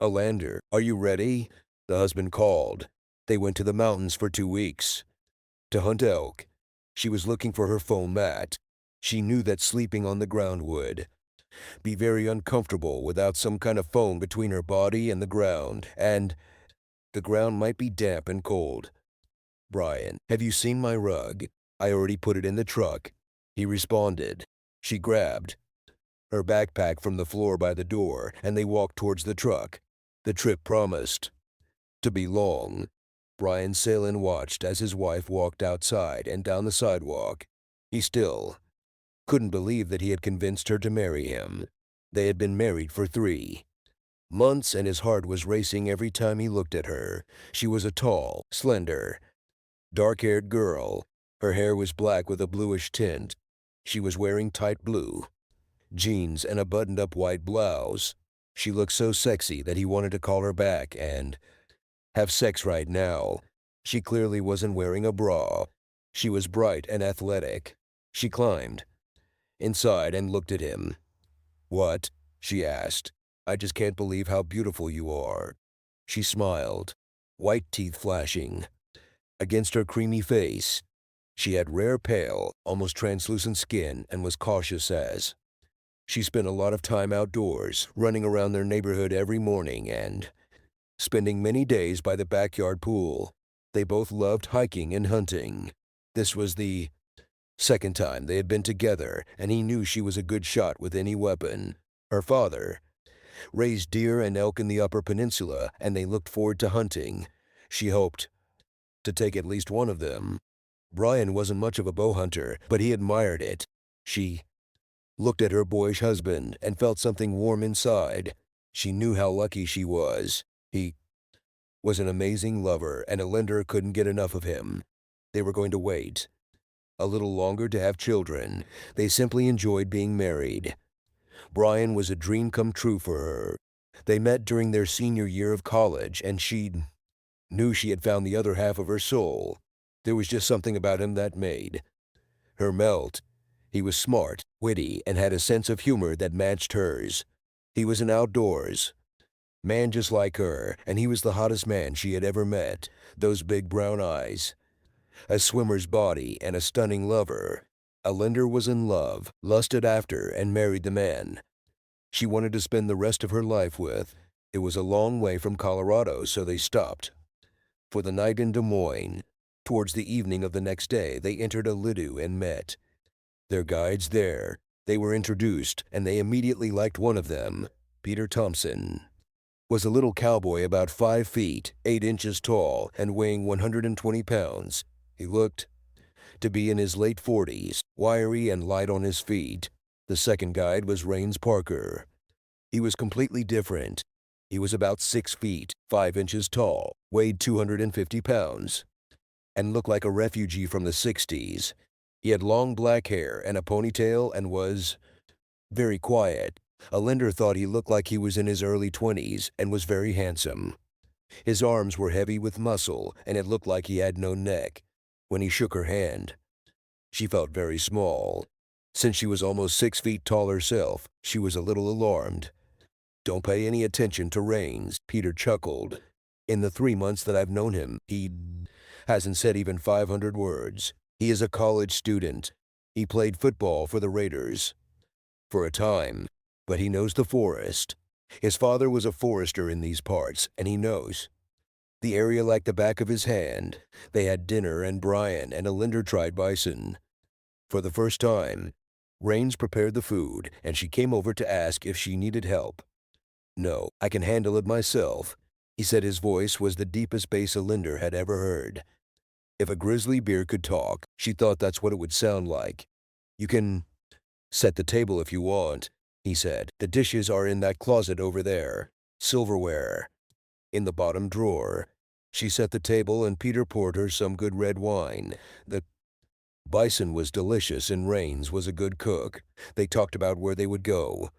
"Alander, are you ready?" the husband called. They went to the mountains for 2 weeks to hunt elk. She was looking for her foam mat. She knew that sleeping on the ground would be very uncomfortable without some kind of foam between her body and the ground, and the ground might be damp and cold. "Brian, have you seen my rug? I already put it in the truck," he responded. She grabbed her backpack from the floor by the door, and they walked towards the truck. The trip promised to be long. Brian Salen watched as his wife walked outside and down the sidewalk. He still couldn't believe that he had convinced her to marry him. They had been married for 3 months, and his heart was racing every time he looked at her. She was a tall, slender, dark-haired girl. Her hair was black with a bluish tint. She was wearing tight blue jeans and a buttoned-up white blouse. She looked so sexy that he wanted to call her back and have sex right now. She clearly wasn't wearing a bra. She was bright and athletic. She climbed inside and looked at him. "What?" she asked. "I just can't believe how beautiful you are." She smiled, white teeth flashing against her creamy face. She had rare pale, almost translucent skin and was cautious as she spent a lot of time outdoors, running around their neighborhood every morning and spending many days by the backyard pool. They both loved hiking and hunting. This was the second time they had been together, and he knew she was a good shot with any weapon. Her father raised deer and elk in the Upper Peninsula, and they looked forward to hunting. She hoped to take at least one of them. Brian wasn't much of a bow hunter, but he admired it. She looked at her boyish husband and felt something warm inside. She knew how lucky she was. He was an amazing lover, and Alinder couldn't get enough of him. They were going to wait a little longer to have children. They simply enjoyed being married. Brian was a dream come true for her. They met during their senior year of college, and she knew she had found the other half of her soul. There was just something about him that made her melt. He was smart, witty, and had a sense of humor that matched hers. He was an outdoors man just like her, and he was the hottest man she had ever met. Those big brown eyes, a swimmer's body, and a stunning lover. Alinder was in love, lusted after, and married the man she wanted to spend the rest of her life with. It was a long way from Colorado, so they stopped for the night in Des Moines. Towards the evening of the next day, they entered a lido and met their guides there. They were introduced, and they immediately liked one of them. Peter Thompson was a little cowboy about 5 feet, 8 inches tall, and weighing 120 pounds. He looked to be in his late 40s, wiry and light on his feet. The second guide was Rains Parker. He was completely different. He was about 6 feet, 5 inches tall, weighed 250 pounds, and looked like a refugee from the 60s. He had long black hair and a ponytail and was very quiet. Alinder thought he looked like he was in his early 20s and was very handsome. His arms were heavy with muscle, and it looked like he had no neck. When he shook her hand, she felt very small. Since she was almost 6 feet tall herself, she was a little alarmed. "Don't pay any attention to Rains," Peter chuckled. "In the 3 months that I've known him, he hasn't said even 500 words. He is a college student. He played football for the Raiders for a time, but he knows the forest. His father was a forester in these parts, and he knows the area like the back of his hand." They had dinner, and Brian and Alinder tried bison. For the first time, Rains prepared the food, and she came over to ask if she needed help. "No, I can handle it myself," he said. His voice was the deepest bass Alinder had ever heard. If a grizzly bear could talk, she thought that's what it would sound like. "You can set the table if you want," he said. "The dishes are in that closet over there. Silverware in the bottom drawer." She set the table, and Peter poured her some good red wine. The bison was delicious, and Rains was a good cook. They talked about where they would go,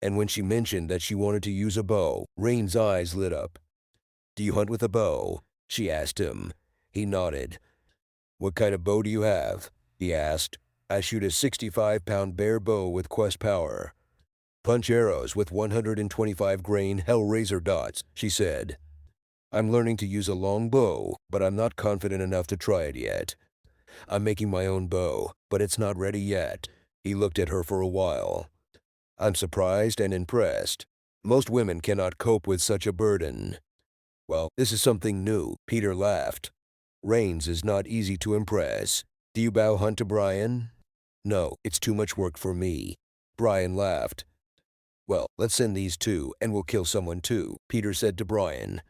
and when she mentioned that she wanted to use a bow, Rains' eyes lit up. "Do you hunt with a bow?" she asked him. He nodded. "What kind of bow do you have?" he asked. "I shoot a 65-pound bear bow with Quest Power." Punch arrows with 125 grain Hellraiser dots, she said. I'm learning to use a long bow, but I'm not confident enough to try it yet. I'm making my own bow, but it's not ready yet. He looked at her for a while. I'm surprised and impressed. Most women cannot cope with such a burden. Well, this is something new, Peter laughed. Rains is not easy to impress. Do you bow hunt to Brian? No, it's too much work for me. Brian laughed. Well, let's send these two, and we'll kill someone too, Peter said to Brian.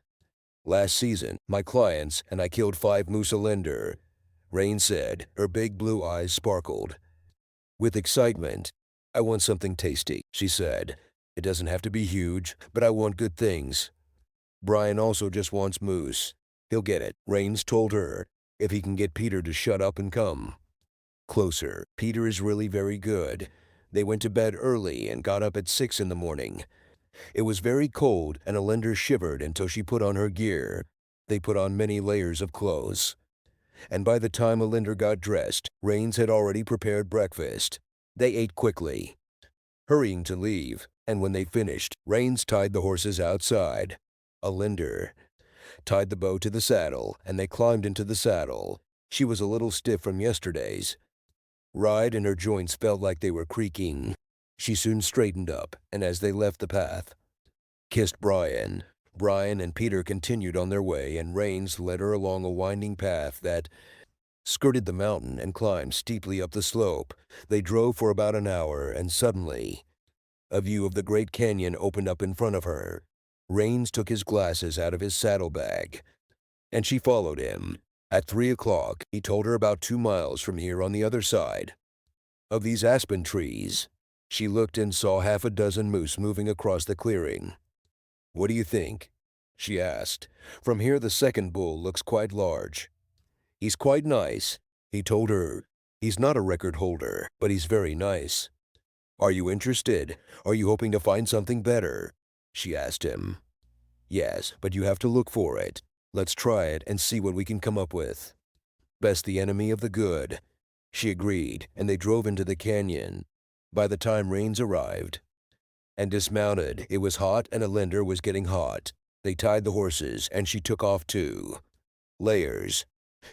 Last season, my clients and I killed 5 moose a linder. Rain said, her big blue eyes sparkled. With excitement, I want something tasty, she said. It doesn't have to be huge, but I want good things. Brian also just wants moose. He'll get it, Rains told her, if he can get Peter to shut up and come. Closer, Peter is really very good. They went to bed early and got up at 6 in the morning. It was very cold and Alinda shivered until she put on her gear. They put on many layers of clothes. And by the time Alinda got dressed, Rains had already prepared breakfast. They ate quickly, hurrying to leave, and when they finished, Rains tied the horses outside. Alinda tied the bow to the saddle, and they climbed into the saddle. She was a little stiff from yesterday's ride, and her joints felt like they were creaking. She soon straightened up, and as they left the path, kissed Brian. Brian and Peter continued on their way, and Rains led her along a winding path that skirted the mountain and climbed steeply up the slope. They drove for about an hour, and suddenly, a view of the Great Canyon opened up in front of her. Rains took his glasses out of his saddlebag, and she followed him. At 3 o'clock, he told her about 2 miles from here on the other side of these aspen trees. She looked and saw half a dozen moose moving across the clearing. What do you think? She asked. From here the second bull looks quite large. He's quite nice, he told her. He's not a record holder, but he's very nice. Are you interested? Are you hoping to find something better? She asked him. Yes, but you have to look for it. Let's try it and see what we can come up with. Best the enemy of the good. She agreed, and they drove into the canyon. By the time Rains arrived and dismounted, it was hot and Alinda was getting hot. They tied the horses, and she took off too. Layers.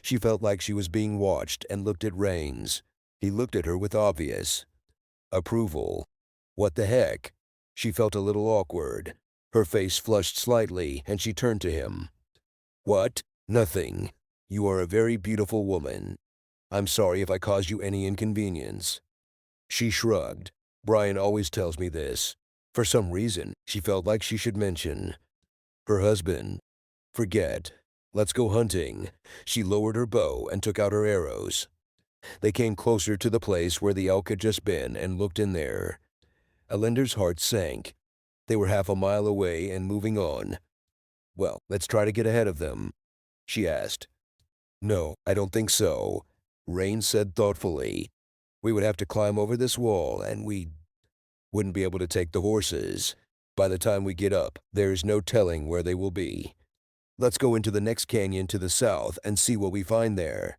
She felt like she was being watched and looked at Rains. He looked at her with obvious approval. What the heck? She felt a little awkward. Her face flushed slightly, and she turned to him. What? Nothing. You are a very beautiful woman. I'm sorry if I caused you any inconvenience. She shrugged. Brian always tells me this. For some reason, she felt like she should mention her husband. Forget. Let's go hunting. She lowered her bow and took out her arrows. They came closer to the place where the elk had just been and looked in there. Alinda's heart sank. They were half a mile away and moving on. Well, let's try to get ahead of them, she asked. No, I don't think so, Rain said thoughtfully. We would have to climb over this wall, and we wouldn't be able to take the horses. By the time we get up, there is no telling where they will be. Let's go into the next canyon to the south and see what we find there.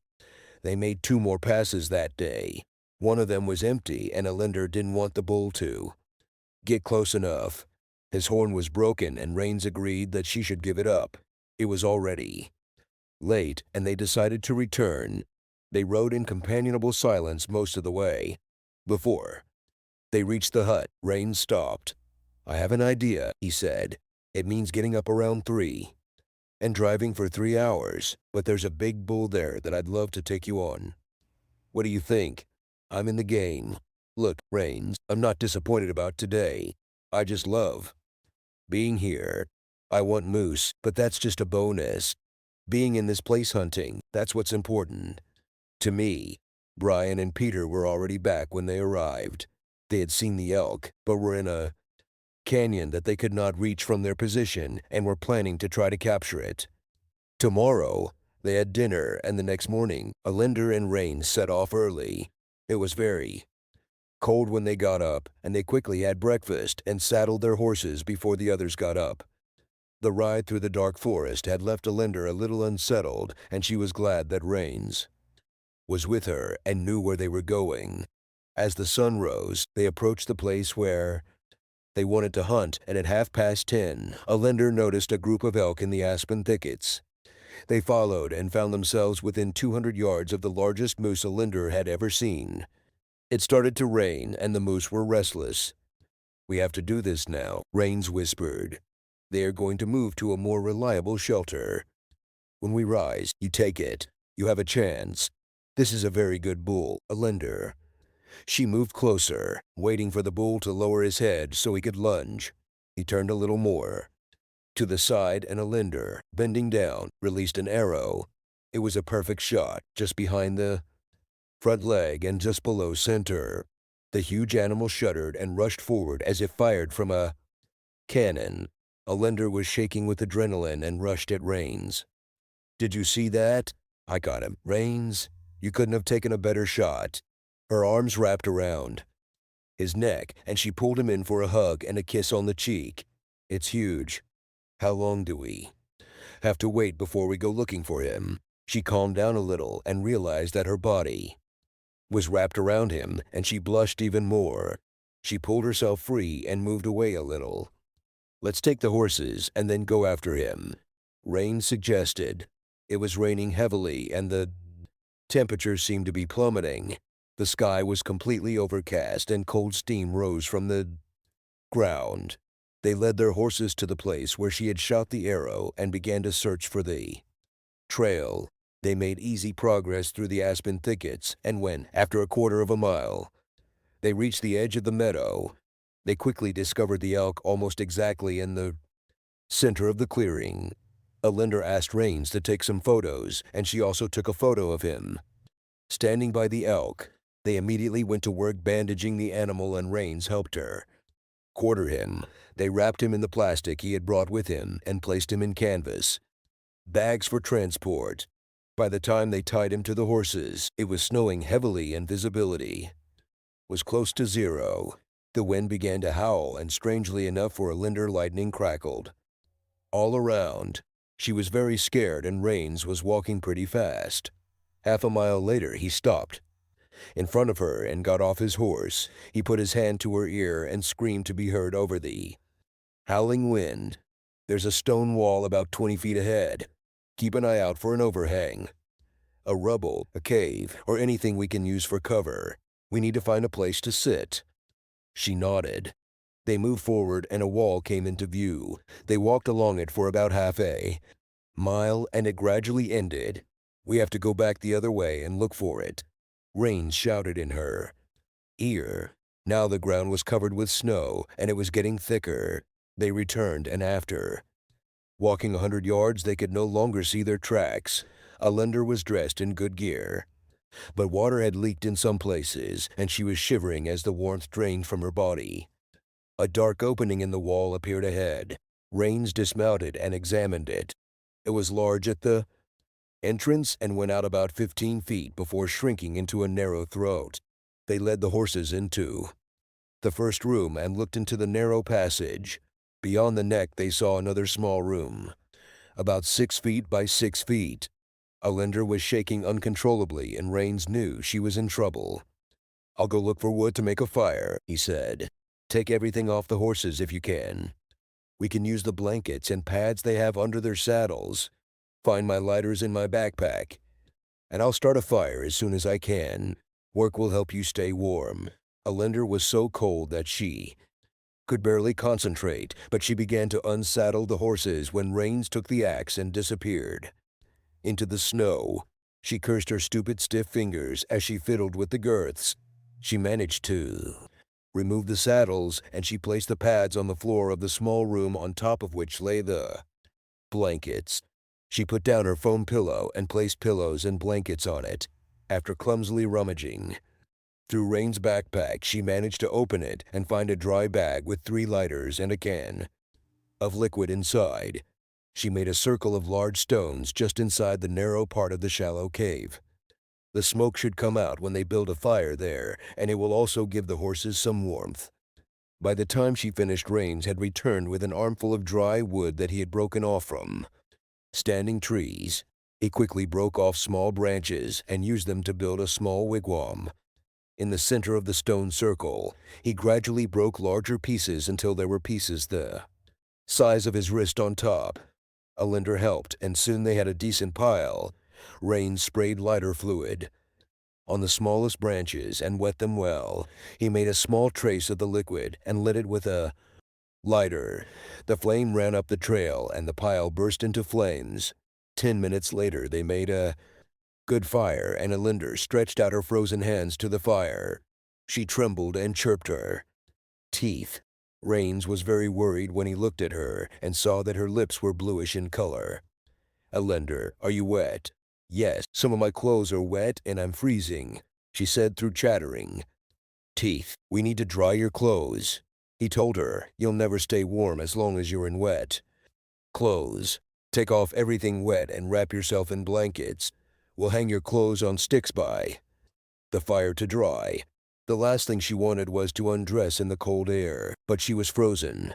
They made 2 more passes that day. One of them was empty, and Alinda didn't want the bull to get close enough. His horn was broken, and Rains agreed that she should give it up. It was already late, and they decided to return. They rode in companionable silence most of the way. Before they reached the hut, Rains stopped. I have an idea, he said. It means getting up around 3 and driving for 3 hours, but there's a big bull there that I'd love to take you on. What do you think? I'm in the game. Look, Rains, I'm not disappointed about today. I just love being here. I want moose, but that's just a bonus. Being in this place hunting, that's what's important. To me, Brian and Peter were already back when they arrived. They had seen the elk, but were in a canyon that they could not reach from their position and were planning to try to capture it. Tomorrow, they had dinner, and the next morning, Alinda and Rain set off early. It was very cold when they got up, and they quickly had breakfast and saddled their horses before the others got up. The ride through the dark forest had left Alinda a little unsettled, and she was glad that Rains was with her and knew where they were going. As the sun rose, they approached the place where They wanted to hunt, and at 10:30, a lender noticed a group of elk in the aspen thickets. They followed and found themselves within 200 yards of the largest moose a lender had ever seen. It started to rain, and the moose were restless. "We have to do this now," Rains whispered. "They are going to move to a more reliable shelter. When we rise, you take it. You have a chance. This is a very good bull, a lender." She moved closer, waiting for the bull to lower his head so he could lunge. He turned a little more. To the side, and a lender, bending down, released an arrow. It was a perfect shot, just behind the front leg and just below center. The huge animal shuddered and rushed forward as if fired from a cannon. A lender was shaking with adrenaline and rushed at Rains. "Did you see that?" "I got him. Rains, you couldn't have taken a better shot." Her arms wrapped around his neck, and she pulled him in for a hug and a kiss on the cheek. "It's huge. How long do we have to wait before we go looking for him?" She calmed down a little and realized that her body was wrapped around him, and she blushed even more. She pulled herself free and moved away a little. "Let's take the horses and then go after him," Rain suggested. It was raining heavily, and the temperature seemed to be plummeting. The sky was completely overcast, and cold steam rose from the ground. They led their horses to the place where she had shot the arrow and began to search for the trail. They made easy progress through the aspen thickets, and when, after a quarter of a mile, they reached the edge of the meadow, they quickly discovered the elk almost exactly in the center of the clearing. A lender asked Rains to take some photos, and she also took a photo of him. Standing by the elk, they immediately went to work bandaging the animal, and Rains helped her quarter him. They wrapped him in the plastic he had brought with him and placed him in canvas bags for transport. By the time they tied him to the horses, it was snowing heavily and visibility was close to zero. The wind began to howl, and strangely enough for a lender, lightning crackled all around. She was very scared, and Rains was walking pretty fast. Half a mile later, he stopped in front of her and got off his horse. He put his hand to her ear and screamed to be heard over the howling wind. "There's a stone wall about 20 feet ahead. Keep an eye out for an overhang, a rubble, a cave, or anything we can use for cover. We need to find a place to sit." She nodded. They moved forward, and a wall came into view. They walked along it for about half a mile, and it gradually ended. "We have to go back the other way and look for it," Rain shouted in her ear. Now the ground was covered with snow, and it was getting thicker. They returned, and after walking 100 yards, they could no longer see their tracks. A lender was dressed in good gear, but water had leaked in some places, and she was shivering as the warmth drained from her body. A dark opening in the wall appeared ahead. Rains dismounted and examined it. It was large at the entrance and went out about 15 feet before shrinking into a narrow throat. They led the horses into the first room and looked into the narrow passage. Beyond the neck, they saw another small room, about 6 feet by 6 feet. A lender was shaking uncontrollably, and Rains knew she was in trouble. "I'll go look for wood to make a fire," he said. "Take everything off the horses if you can. We can use the blankets and pads they have under their saddles. Find my lighters in my backpack, and I'll start a fire as soon as I can. Work will help you stay warm." A lender was so cold that she could barely concentrate, but she began to unsaddle the horses when Rains took the axe and disappeared into the snow. She cursed her stupid stiff fingers as she fiddled with the girths. She managed to remove the saddles, and she placed the pads on the floor of the small room, on top of which lay the blankets. She put down her foam pillow and placed pillows and blankets on it. After clumsily rummaging through Rain's backpack, she managed to open it and find a dry bag with 3 lighters and a can of liquid inside. She made a circle of large stones just inside the narrow part of the shallow cave. The smoke should come out when they build a fire there, and it will also give the horses some warmth. By the time she finished, Rains had returned with an armful of dry wood that he had broken off from standing trees. He quickly broke off small branches and used them to build a small wigwam. In the center of the stone circle, he gradually broke larger pieces until there were pieces the size of his wrist on top. Alinder helped, and soon they had a decent pile. Rain sprayed lighter fluid on the smallest branches and wet them well. He made a small trace of the liquid and lit it with a lighter. The flame ran up the trail and the pile burst into flames. 10 minutes later, they made a good fire, and Alinder stretched out her frozen hands to the fire. She trembled and chirped her teeth. Rains was very worried when he looked at her and saw that her lips were bluish in color. Alinder, are you wet? Yes, some of my clothes are wet and I'm freezing, she said through chattering teeth. We need to dry your clothes. He told her, you'll never stay warm as long as you're in wet clothes. Take off everything wet and wrap yourself in blankets. We'll hang your clothes on sticks by the fire to dry. The last thing she wanted was to undress in the cold air, but she was frozen.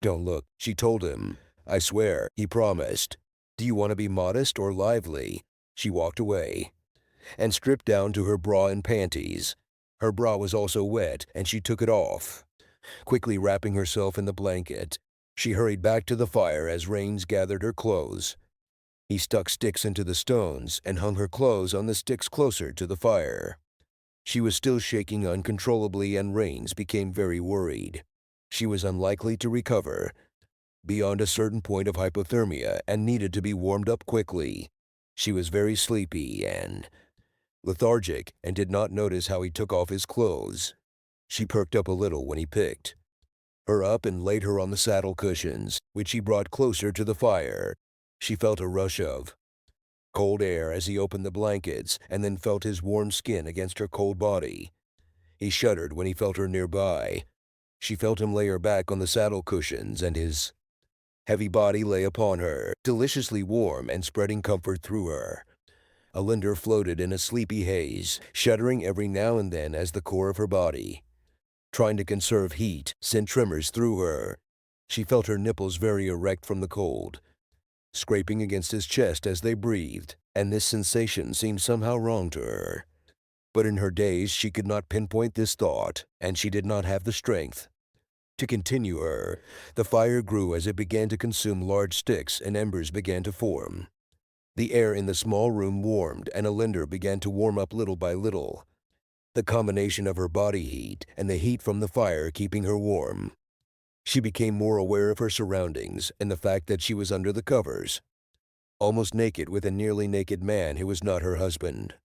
Don't look, she told him. I swear, he promised. Do you want to be modest or lively? She walked away and stripped down to her bra and panties. Her bra was also wet, and she took it off. Quickly wrapping herself in the blanket, she hurried back to the fire as Rains gathered her clothes. He stuck sticks into the stones and hung her clothes on the sticks closer to the fire. She was still shaking uncontrollably, and Rains became very worried. She was unlikely to recover beyond a certain point of hypothermia and needed to be warmed up quickly. She was very sleepy and lethargic and did not notice how he took off his clothes. She perked up a little when he picked her up and laid her on the saddle cushions, which he brought closer to the fire. She felt a rush of cold air as he opened the blankets and then felt his warm skin against her cold body. He shuddered when he felt her nearby. She felt him lay her back on the saddle cushions, and his heavy body lay upon her, deliciously warm and spreading comfort through her. Alinder floated in a sleepy haze, shuddering every now and then as the core of her body, trying to conserve heat, sent tremors through her. She felt her nipples very erect from the cold, scraping against his chest as they breathed, and this sensation seemed somehow wrong to her. But in her daze she could not pinpoint this thought, and she did not have the strength to continue her. The fire grew as it began to consume large sticks, and embers began to form. The air in the small room warmed, and Alinder began to warm up little by little. The combination of her body heat and the heat from the fire keeping her warm. She became more aware of her surroundings and the fact that she was under the covers, almost naked with a nearly naked man who was not her husband.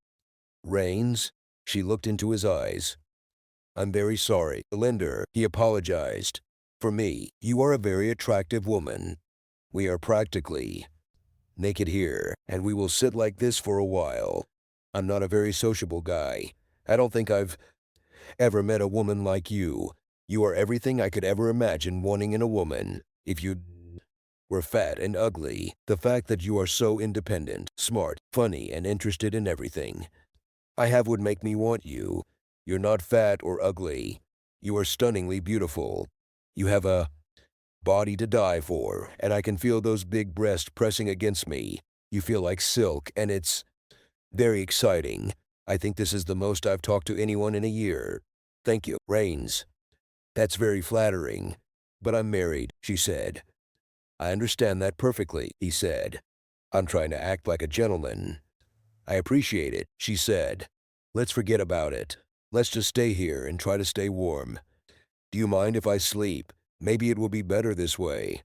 Rains? She looked into his eyes. I'm very sorry, Alinder, he apologized. For me, you are a very attractive woman. We are practically naked here, and we will sit like this for a while. I'm not a very sociable guy. I don't think I've ever met a woman like you. You are everything I could ever imagine wanting in a woman. If you were fat and ugly, the fact that you are so independent, smart, funny, and interested in everything I have would make me want you. You're not fat or ugly. You are stunningly beautiful. You have a body to die for, and I can feel those big breasts pressing against me. You feel like silk, and it's very exciting. I think this is the most I've talked to anyone in a year. Thank you, Rains. That's very flattering. But I'm married, she said. I understand that perfectly, he said. I'm trying to act like a gentleman. I appreciate it, she said. Let's forget about it. Let's just stay here and try to stay warm. Do you mind if I sleep? Maybe it will be better this way.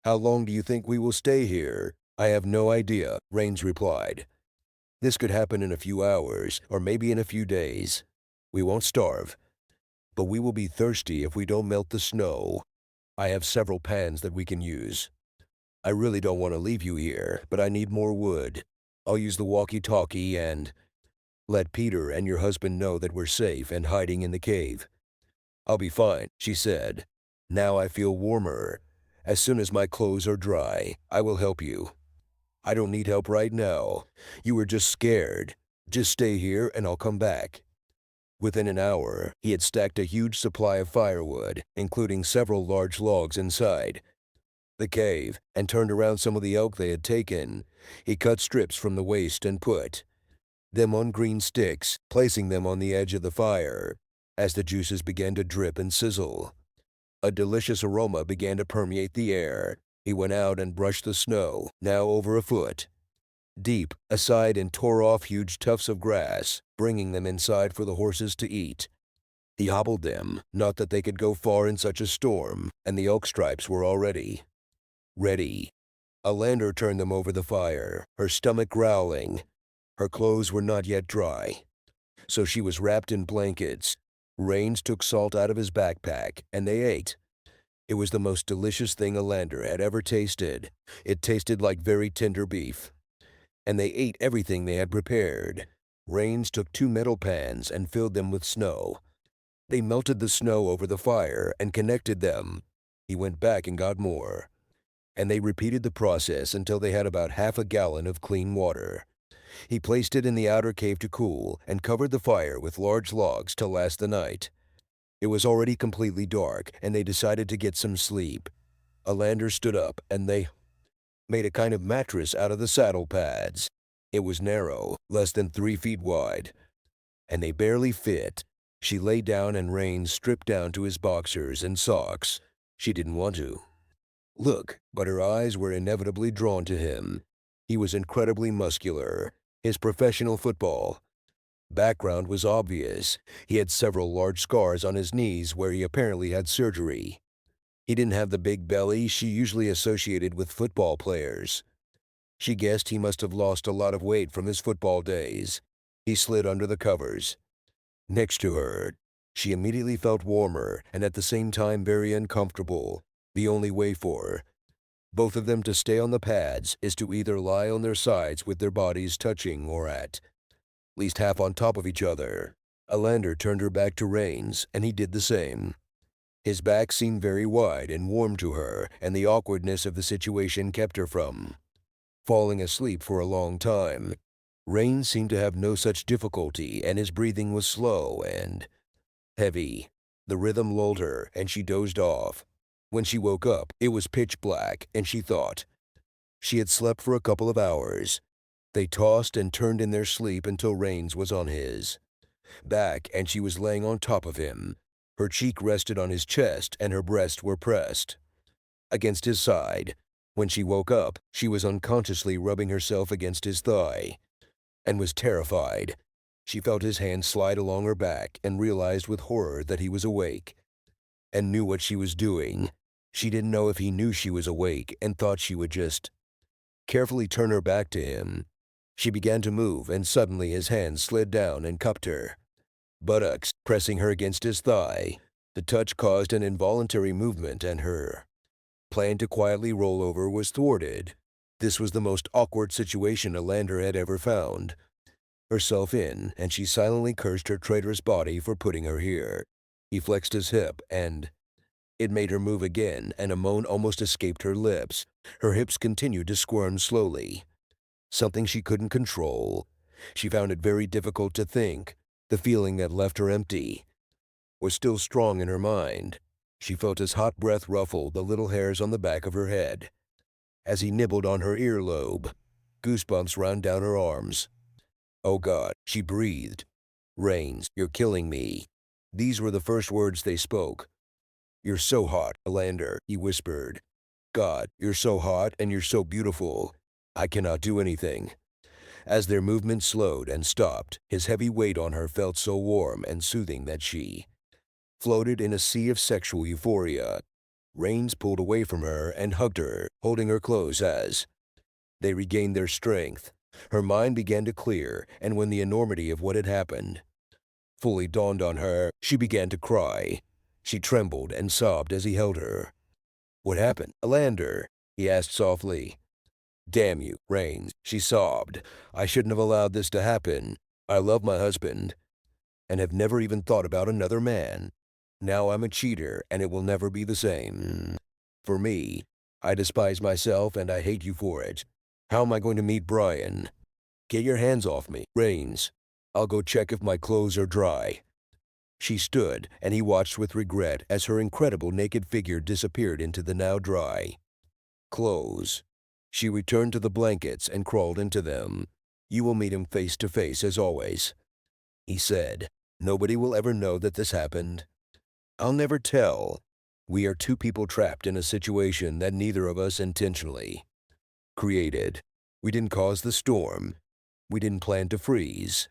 How long do you think we will stay here? I have no idea, Rains replied. This could happen in a few hours, or maybe in a few days. We won't starve, but we will be thirsty if we don't melt the snow. I have several pans that we can use. I really don't want to leave you here, but I need more wood. I'll use the walkie-talkie and let Peter and your husband know that we're safe and hiding in the cave. I'll be fine, she said. Now I feel warmer. As soon as my clothes are dry, I will help you. I don't need help right now. You were just scared. Just stay here and I'll come back. Within an hour, he had stacked a huge supply of firewood, including several large logs inside the cave, and turned around some of the elk they had taken. He cut strips from the waste and put them on green sticks, placing them on the edge of the fire. As the juices began to drip and sizzle, a delicious aroma began to permeate the air. He went out and brushed the snow, now over a foot deep, aside and tore off huge tufts of grass, bringing them inside for the horses to eat. He hobbled them, not that they could go far in such a storm, and the elk stripes were already ready. Alander turned them over the fire, her stomach growling. Her clothes were not yet dry, so she was wrapped in blankets. Rains took salt out of his backpack, and they ate. It was the most delicious thing Alander had ever tasted. It tasted like very tender beef. And they ate everything they had prepared. Rains took 2 metal pans and filled them with snow. They melted the snow over the fire and connected them. He went back and got more, and they repeated the process until they had about half a gallon of clean water. He placed it in the outer cave to cool and covered the fire with large logs to last the night. It was already completely dark, and they decided to get some sleep. Alander stood up, and they made a kind of mattress out of the saddle pads. It was narrow, less than 3 feet wide, and they barely fit. She lay down and Rain stripped down to his boxers and socks. She didn't want to look, but her eyes were inevitably drawn to him. He was incredibly muscular. His professional football background was obvious. He had several large scars on his knees where he apparently had surgery. He didn't have the big belly she usually associated with football players. She guessed he must have lost a lot of weight from his football days. He slid under the covers next to her. She immediately felt warmer and at the same time very uncomfortable. The only way for both of them to stay on the pads is to either lie on their sides with their bodies touching or at least half on top of each other. Alander turned her back to Rains, and he did the same. His back seemed very wide and warm to her, and the awkwardness of the situation kept her from falling asleep for a long time. Rain seemed to have no such difficulty, and his breathing was slow and heavy. The rhythm lulled her, and she dozed off. When she woke up, it was pitch black, and she thought she had slept for a couple of hours. They tossed and turned in their sleep until Rains was on his back, and she was laying on top of him. Her cheek rested on his chest, and her breasts were pressed against his side. When she woke up, she was unconsciously rubbing herself against his thigh and was terrified. She felt his hand slide along her back and realized with horror that he was awake and knew what she was doing. She didn't know if he knew she was awake and thought she would just carefully turn her back to him. She began to move, and suddenly his hand slid down and cupped her buttocks, pressing her against his thigh. The touch caused an involuntary movement, and her plan to quietly roll over was thwarted. This was the most awkward situation Alander had ever found herself in, and she silently cursed her traitorous body for putting her here. He flexed his hip, and it made her move again, and a moan almost escaped her lips. Her hips continued to squirm slowly, something she couldn't control. She found it very difficult to think. The feeling that left her empty was still strong in her mind. She felt his hot breath ruffle the little hairs on the back of her head as he nibbled on her earlobe. Goosebumps ran down her arms. "Oh God," she breathed. "Rains, you're killing me." These were the first words they spoke. "You're so hot, Alander," he whispered. "God, you're so hot and you're so beautiful. I cannot do anything." As their movement slowed and stopped, his heavy weight on her felt so warm and soothing that she floated in a sea of sexual euphoria. Rains pulled away from her and hugged her, holding her close as they regained their strength. Her mind began to clear, and when the enormity of what had happened fully dawned on her, she began to cry. She trembled and sobbed as he held her. "What happened, Alander?" he asked softly. "Damn you, Rains," she sobbed. "I shouldn't have allowed this to happen. I love my husband and have never even thought about another man. Now I'm a cheater, and it will never be the same. For me, I despise myself and I hate you for it. How am I going to meet Brian? Get your hands off me, Rains. I'll go check if my clothes are dry." She stood, and he watched with regret as her incredible naked figure disappeared into the now dry clothes. She returned to the blankets and crawled into them. You will meet him face to face as always. He said, nobody will ever know that this happened. I'll never tell. We are two people trapped in a situation that neither of us intentionally created. We didn't cause the storm. We didn't plan to freeze.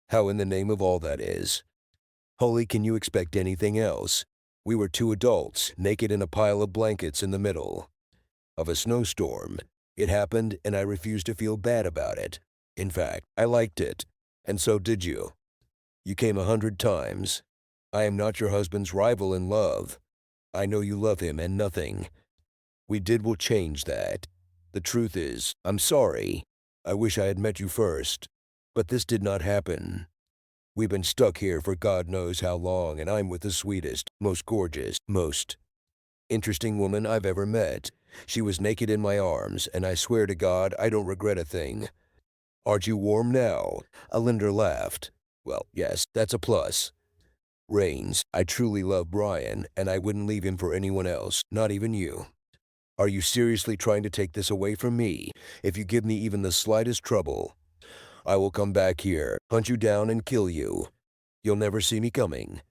How in the name of all that is? Holy, can you expect anything else? We were two adults, naked in a pile of blankets in the middle of a snowstorm. It happened, and I refused to feel bad about it. In fact, I liked it. And so did you. You came 100 times. I am not your husband's rival in love. I know you love him and nothing we did will change that. The truth is, I'm sorry. I wish I had met you first. But this did not happen. We've been stuck here for God knows how long, and I'm with the sweetest, most gorgeous, most interesting woman I've ever met. She was naked in my arms, and I swear to God I don't regret a thing. Aren't you warm now? Alinder laughed. Well, yes, that's a plus. Rains, I truly love Brian, and I wouldn't leave him for anyone else, not even you. Are you seriously trying to take this away from me? If you give me even the slightest trouble, I will come back here, hunt you down, and kill you. You'll never see me coming.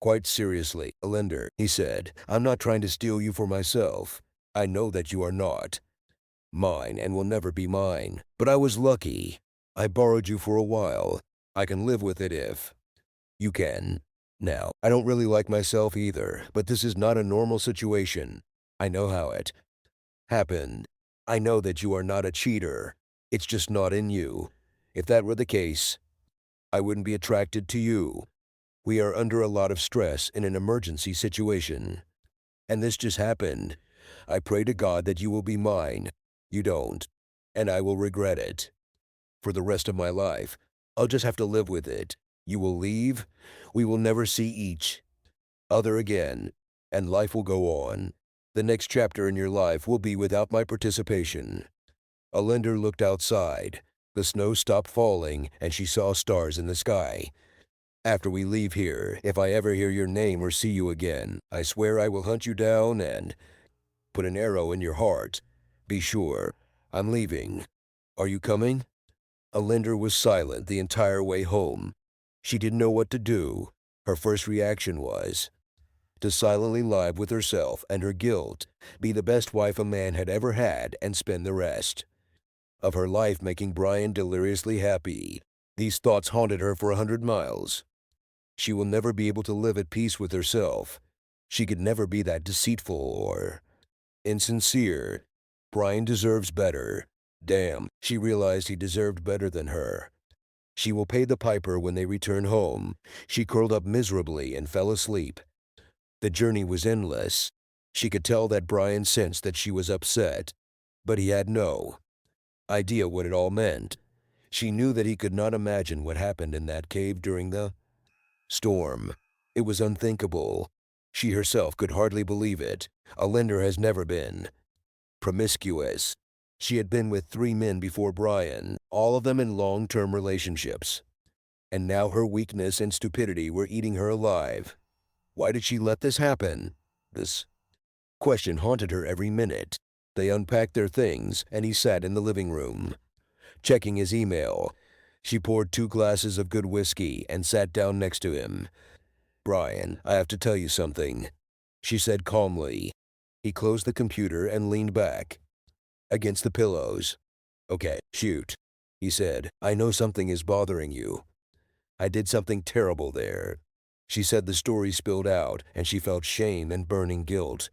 Quite seriously, Alinder, he said, I'm not trying to steal you for myself. I know that you are not mine and will never be mine. But I was lucky. I borrowed you for a while. I can live with it if you can. Now, I don't really like myself either, but this is not a normal situation. I know how it happened. I know that you are not a cheater. It's just not in you. If that were the case, I wouldn't be attracted to you. We are under a lot of stress in an emergency situation. And this just happened. I pray to God that you will be mine. You don't. And I will regret it. For the rest of my life, I'll just have to live with it. You will leave. We will never see each other again. And life will go on. The next chapter in your life will be without my participation. Alinder looked outside. The snow stopped falling, and she saw stars in the sky. After we leave here, if I ever hear your name or see you again, I swear I will hunt you down and put an arrow in your heart. Be sure. I'm leaving. Are you coming? Alinder was silent the entire way home. She didn't know what to do. Her first reaction was to silently live with herself and her guilt, be the best wife a man had ever had, and spend the rest of her life making Brian deliriously happy. These thoughts haunted her for 100 miles. She will never be able to live at peace with herself. She could never be that deceitful or insincere. Brian deserves better. Damn, she realized he deserved better than her. She will pay the piper when they return home. She curled up miserably and fell asleep. The journey was endless. She could tell that Brian sensed that she was upset, but he had no idea what it all meant. She knew that he could not imagine what happened in that cave during the storm. It was unthinkable. She herself could hardly believe it. Alinder has never been promiscuous. She had been with 3 men before Brian, all of them in long-term relationships. And now her weakness and stupidity were eating her alive. Why did she let this happen? This question haunted her every minute. They unpacked their things, and he sat in the living room, checking his email. She poured 2 glasses of good whiskey and sat down next to him. Brian, I have to tell you something, she said calmly. He closed the computer and leaned back against the pillows. Okay, shoot, he said. I know something is bothering you. I did something terrible there. She said the story spilled out, and she felt shame and burning guilt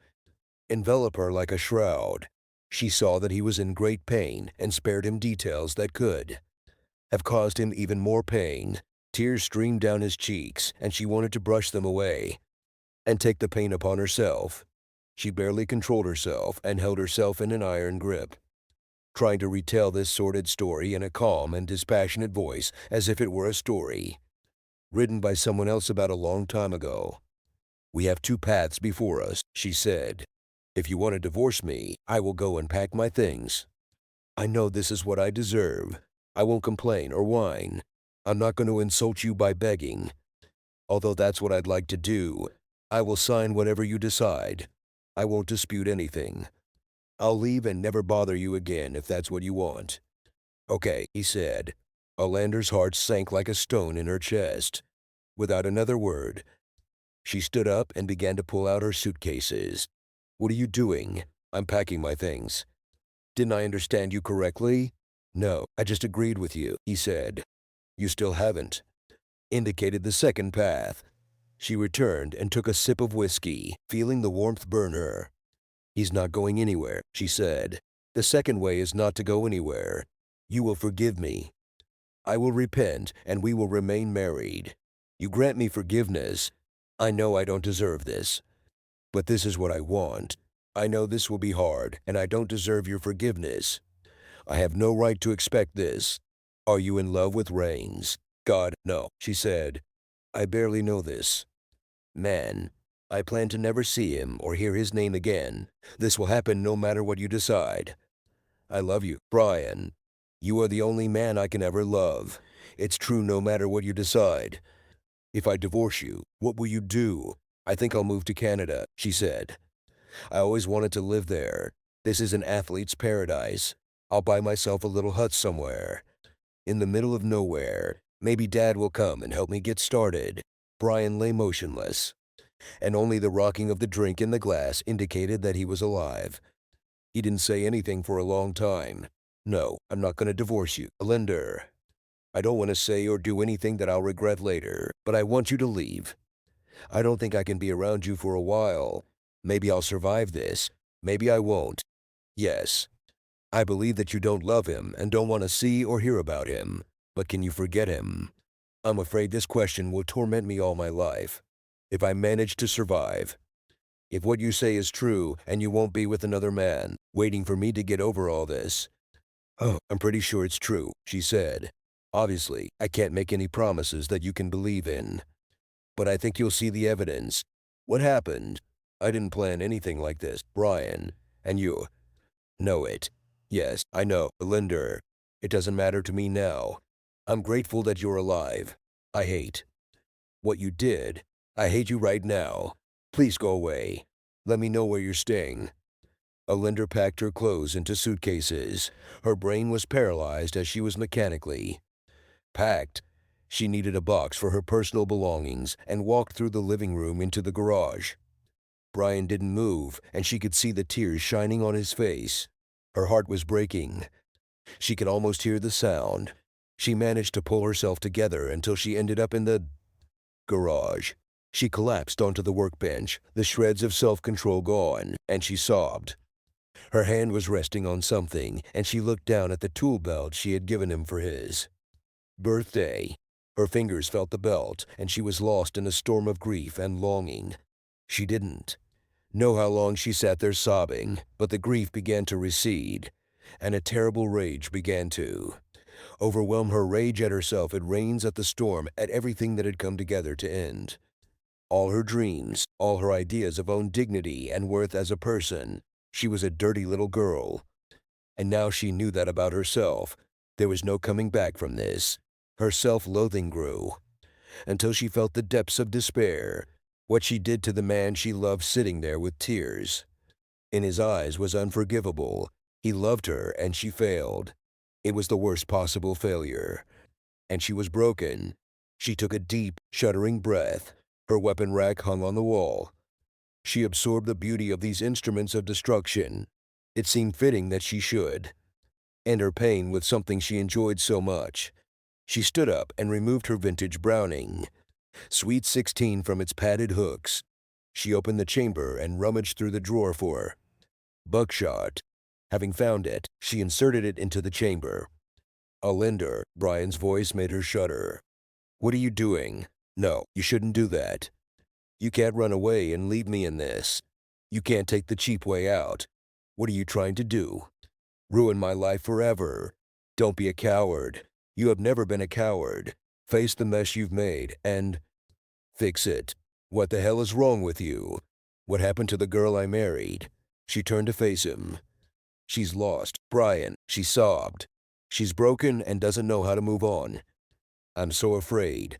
envelop her like a shroud. She saw that he was in great pain and spared him details that could have caused him even more pain. Tears streamed down his cheeks, and she wanted to brush them away and take the pain upon herself. She barely controlled herself and held herself in an iron grip, trying to retell this sordid story in a calm and dispassionate voice as if it were a story written by someone else about a long time ago. We have 2 paths before us, she said. If you want to divorce me, I will go and pack my things. I know this is what I deserve. I won't complain or whine. I'm not going to insult you by begging. Although that's what I'd like to do. I will sign whatever you decide. I won't dispute anything. I'll leave and never bother you again if that's what you want. Okay, he said. Alander's heart sank like a stone in her chest. Without another word, she stood up and began to pull out her suitcases. What are you doing? I'm packing my things. Didn't I understand you correctly? No, I just agreed with you, he said. You still haven't. Indicated the second path. She returned and took a sip of whiskey, feeling the warmth burn her. He's not going anywhere, she said. The second way is not to go anywhere. You will forgive me. I will repent, and we will remain married. You grant me forgiveness. I know I don't deserve this, but this is what I want. I know this will be hard, and I don't deserve your forgiveness. I have no right to expect this. Are you in love with Rains? God, no, she said. I barely know this man. I plan to never see him or hear his name again. This will happen no matter what you decide. I love you, Brian. You are the only man I can ever love. It's true no matter what you decide. If I divorce you, what will you do? I think I'll move to Canada, she said. I always wanted to live there. This is an athlete's paradise. I'll buy myself a little hut somewhere, in the middle of nowhere. Maybe Dad will come and help me get started. Brian lay motionless, and only the rocking of the drink in the glass indicated that he was alive. He didn't say anything for a long time. No, I'm not going to divorce you, Linder. I don't want to say or do anything that I'll regret later, but I want you to leave. I don't think I can be around you for a while. Maybe I'll survive this. Maybe I won't. Yes, I believe that you don't love him and don't want to see or hear about him. But can you forget him? I'm afraid this question will torment me all my life. If I manage to survive. If what you say is true and you won't be with another man, waiting for me to get over all this. Oh, I'm pretty sure it's true, she said. Obviously, I can't make any promises that you can believe in. But I think you'll see the evidence. What happened? I didn't plan anything like this, Brian. And you know it. Yes, I know, Linder. It doesn't matter to me now. I'm grateful that you're alive. I hate what you did. I hate you right now. Please go away. Let me know where you're staying. Alinder packed her clothes into suitcases. Her brain was paralyzed as she was mechanically packed. She needed a box for her personal belongings and walked through the living room into the garage. Brian didn't move, and she could see the tears shining on his face. Her heart was breaking. She could almost hear the sound. She managed to pull herself together until she ended up in the garage. She collapsed onto the workbench, the shreds of self-control gone, and she sobbed. Her hand was resting on something, and she looked down at the tool belt she had given him for his birthday. Her fingers felt the belt, and she was lost in a storm of grief and longing. She didn't know how long she sat there sobbing, but the grief began to recede, and a terrible rage began to overwhelm her. Rage at herself, at Rains, at the storm, at everything that had come together to end. All her dreams, all her ideas of own dignity and worth as a person. She was a dirty little girl. And now she knew that about herself. There was no coming back from this. Her self-loathing grew, until she felt the depths of despair. What she did to the man she loved sitting there with tears in his eyes was unforgivable. He loved her and she failed. It was the worst possible failure. And she was broken. She took a deep, shuddering breath. Her weapon rack hung on the wall. She absorbed the beauty of these instruments of destruction. It seemed fitting that she should end her pain with something she enjoyed so much. She stood up and removed her vintage Browning Sweet 16 from its padded hooks. She opened the chamber and rummaged through the drawer for buckshot. Having found it, she inserted it into the chamber. Alinder, Brian's voice made her shudder. What are you doing? No, you shouldn't do that. You can't run away and leave me in this. You can't take the cheap way out. What are you trying to do? Ruin my life forever. Don't be a coward. You have never been a coward. Face the mess you've made and fix it. What the hell is wrong with you? What happened to the girl I married? She turned to face him. She's lost, Brian, she sobbed. She's broken and doesn't know how to move on. I'm so afraid.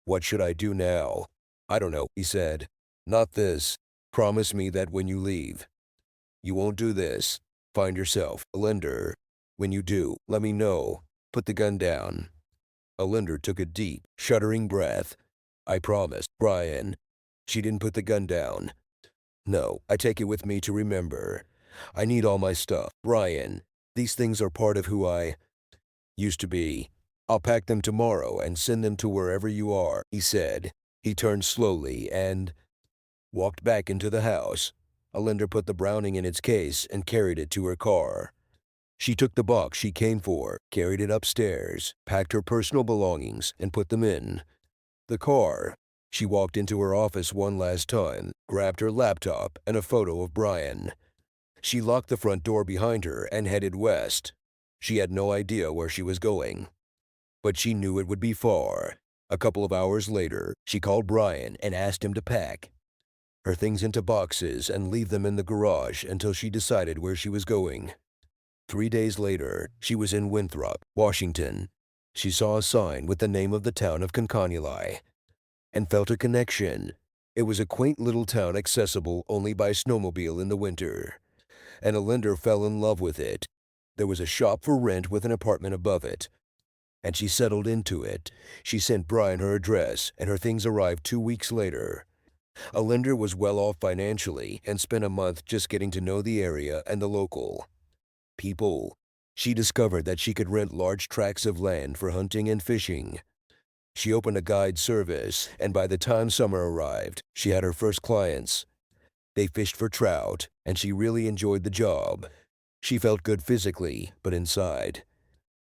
What should I do now? I don't know, he said. Not this. Promise me that when you leave, you won't do this. Find yourself a lender. When you do, let me know. Put the gun down. Alinder took a deep, shuddering breath. I promised, Brian. She didn't put the gun down. No, I take it with me to remember. I need all my stuff, Brian. These things are part of who I used to be. I'll pack them tomorrow and send them to wherever you are, he said. He turned slowly and walked back into the house. Alinder put the Browning in its case and carried it to her car. She took the box she came for, carried it upstairs, packed her personal belongings, and put them in the car. She walked into her office one last time, grabbed her laptop and a photo of Brian. She locked the front door behind her and headed west. She had no idea where she was going, but she knew it would be far. A couple of hours later, she called Brian and asked him to pack her things into boxes and leave them in the garage until she decided where she was going. 3 days later, she was in Winthrop, Washington. She saw a sign with the name of the town of Conconuli and felt a connection. It was a quaint little town accessible only by snowmobile in the winter, and Alinder fell in love with it. There was a shop for rent with an apartment above it, and she settled into it. She sent Brian her address, and her things arrived 2 weeks later. Alinder was well off financially and spent a month just getting to know the area and the local people. She discovered that she could rent large tracts of land for hunting and fishing. She opened a guide service, and by the time summer arrived, she had her first clients. They fished for trout, and she really enjoyed the job. She felt good physically, but inside,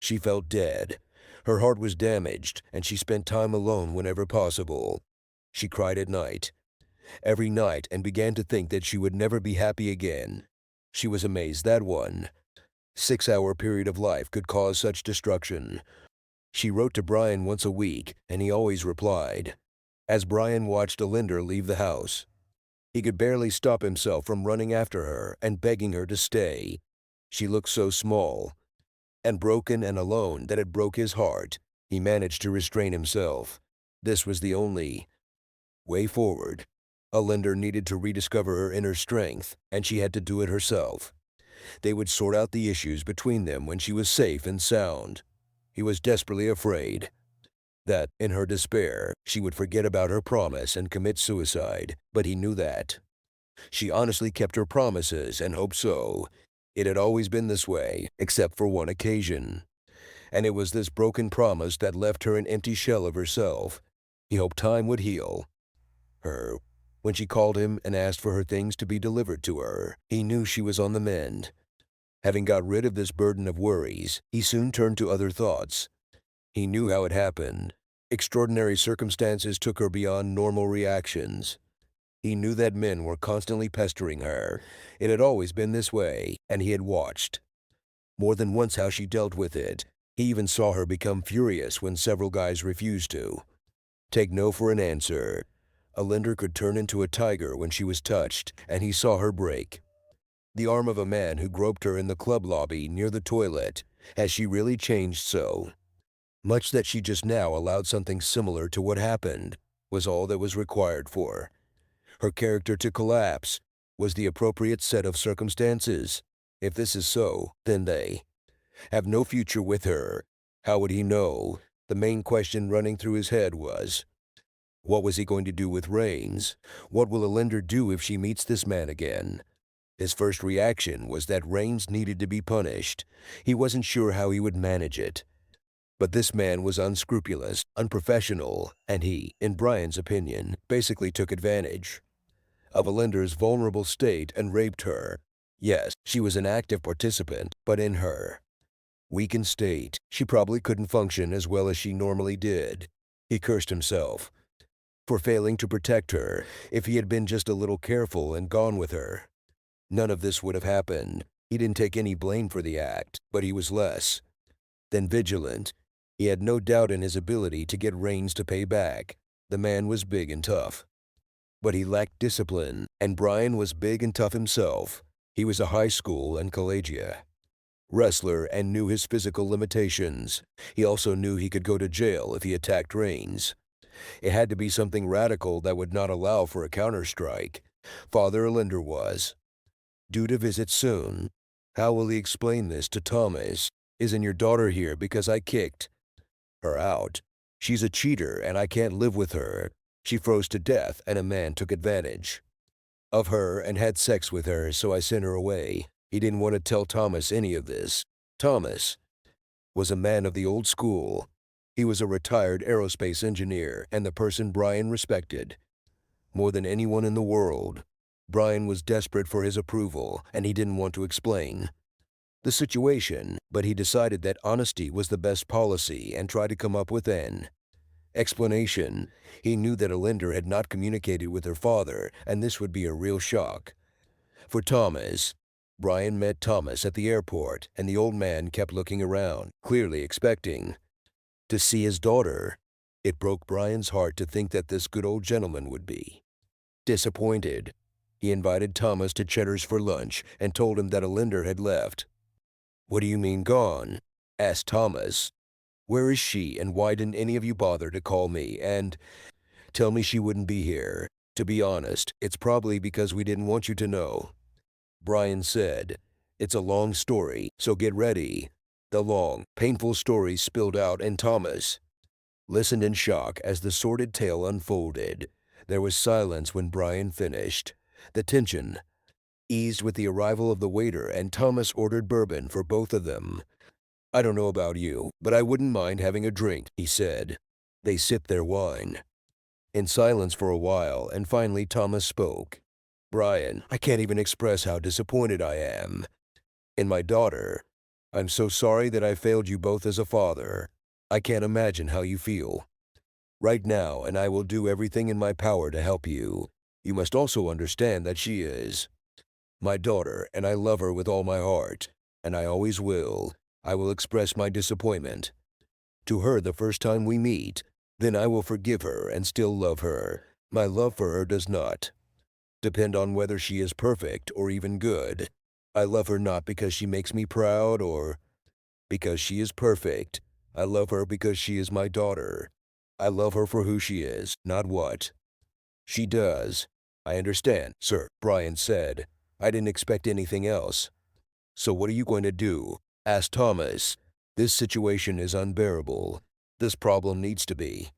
she felt dead. Her heart was damaged, and she spent time alone whenever possible. She cried at night, every night, and began to think that she would never be happy again. She was amazed that one 6-hour period of life could cause such destruction. She wrote to Brian once a week, and he always replied. As Brian watched Alinder leave the house, he could barely stop himself from running after her and begging her to stay. She looked so small and broken and alone that it broke his heart. He managed to restrain himself. This was the only way forward. Alinder needed to rediscover her inner strength, and she had to do it herself. They would sort out the issues between them when she was safe and sound. He was desperately afraid that, in her despair, she would forget about her promise and commit suicide, but he knew that she honestly kept her promises and hoped so. It had always been this way, except for one occasion, and it was this broken promise that left her an empty shell of herself. He hoped time would heal her. When she called him and asked for her things to be delivered to her, he knew she was on the mend. Having got rid of this burden of worries, he soon turned to other thoughts. He knew how it happened. Extraordinary circumstances took her beyond normal reactions. He knew that men were constantly pestering her. It had always been this way, and he had watched more than once how she dealt with it. He even saw her become furious when several guys refused to take no for an answer. Alinder could turn into a tiger when she was touched, and he saw her break the arm of a man who groped her in the club lobby near the toilet. Has she really changed so much that she just now allowed something similar to what happened was all that was required for her character to collapse? Was the appropriate set of circumstances? If this is so, then they have no future with her. How would he know? The main question running through his head was, what was he going to do with Rains? What will Alinder do if she meets this man again? His first reaction was that Rains needed to be punished. He wasn't sure how he would manage it. But this man was unscrupulous, unprofessional, and he, in Brian's opinion, basically took advantage of Alinder's vulnerable state and raped her. Yes, she was an active participant, but in her weakened state, she probably couldn't function as well as she normally did. He cursed himself for failing to protect her. If he had been just a little careful and gone with her, none of this would have happened. He didn't take any blame for the act, but he was less than vigilant. He had no doubt in his ability to get Rains to pay back. The man was big and tough, but he lacked discipline, and Brian was big and tough himself. He was a high school and collegiate wrestler and knew his physical limitations. He also knew he could go to jail if he attacked Rains. It had to be something radical that would not allow for a counterstrike. Father Alinder was due to visit soon. How will he explain this to Thomas? Isn't your daughter here because I kicked her out? She's a cheater and I can't live with her. She froze to death and a man took advantage of her and had sex with her, so I sent her away. He didn't want to tell Thomas any of this. Thomas was a man of the old school. He was a retired aerospace engineer and the person Brian respected more than anyone in the world. Brian was desperate for his approval, and he didn't want to explain the situation, but he decided that honesty was the best policy and tried to come up with an explanation. He knew that Alinder had not communicated with her father, and this would be a real shock for Thomas. Brian met Thomas at the airport, and the old man kept looking around, clearly expecting to see his daughter. It broke Brian's heart to think that this good old gentleman would be disappointed. He invited Thomas to Cheddar's for lunch and told him that Alinder had left. "What do you mean gone?" asked Thomas. "Where is she, and why didn't any of you bother to call me and tell me she wouldn't be here? To be honest, it's probably because we didn't want you to know," Brian said. "It's a long story, so get ready." The long, painful story spilled out, and Thomas listened in shock as the sordid tale unfolded. There was silence when Brian finished. The tension eased with the arrival of the waiter, and Thomas ordered bourbon for both of them. "I don't know about you, but I wouldn't mind having a drink," he said. They sipped their wine in silence for a while, and finally Thomas spoke. "Brian, I can't even express how disappointed I am in my daughter. I'm so sorry that I failed you both as a father. I can't imagine how you feel right now, and I will do everything in my power to help you. You must also understand that she is my daughter, and I love her with all my heart, and I always will. I will express my disappointment to her the first time we meet. Then I will forgive her and still love her. My love for her does not depend on whether she is perfect or even good. I love her not because she makes me proud or because she is perfect. I love her because she is my daughter. I love her for who she is, not what she does." "I understand, sir," Brian said. "I didn't expect anything else." "So what are you going to do?" asked Thomas. "This situation is unbearable. This problem needs to be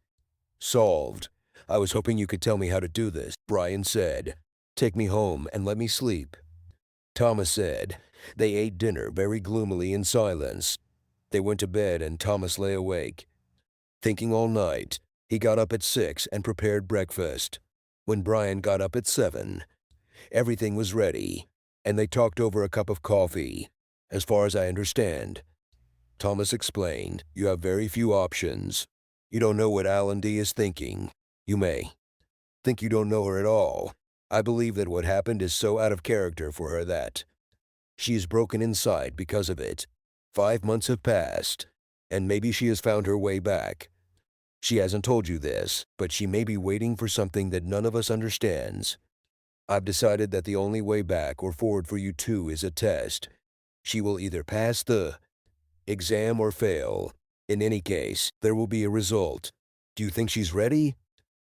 solved. I was hoping you could tell me how to do this," Brian said. "Take me home and let me sleep," Thomas said. They ate dinner very gloomily in silence. They went to bed and Thomas lay awake, thinking all night. He got up at 6 and prepared breakfast. When Brian got up at 7, everything was ready, and they talked over a cup of coffee. "As far as I understand," Thomas explained, "you have very few options. You don't know what Allende is thinking. You may think you don't know her at all. I believe that what happened is so out of character for her that she is broken inside because of it. 5 months have passed, and maybe she has found her way back. She hasn't told you this, but she may be waiting for something that none of us understands. I've decided that the only way back or forward for you two is a test. She will either pass the exam or fail. In any case, there will be a result. Do you think she's ready?"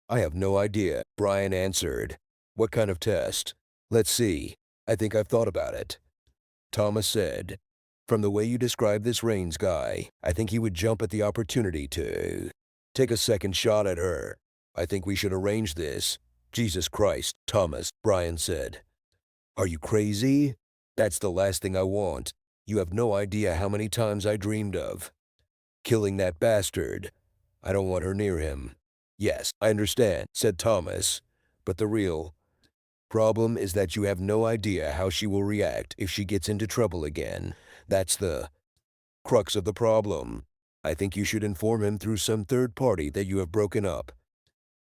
"I have no idea," Brian answered. "What kind of test?" "Let's see. I think I've thought about it," Thomas said. "From the way you describe this Rains guy, I think he would jump at the opportunity to take a second shot at her. I think we should arrange this." "Jesus Christ, Thomas," Brian said. "Are you crazy? That's the last thing I want. You have no idea how many times I dreamed of killing that bastard. I don't want her near him." "Yes, I understand," said Thomas. "But the real problem is that you have no idea how she will react if she gets into trouble again. That's the crux of the problem. I think you should inform him through some third party that you have broken up.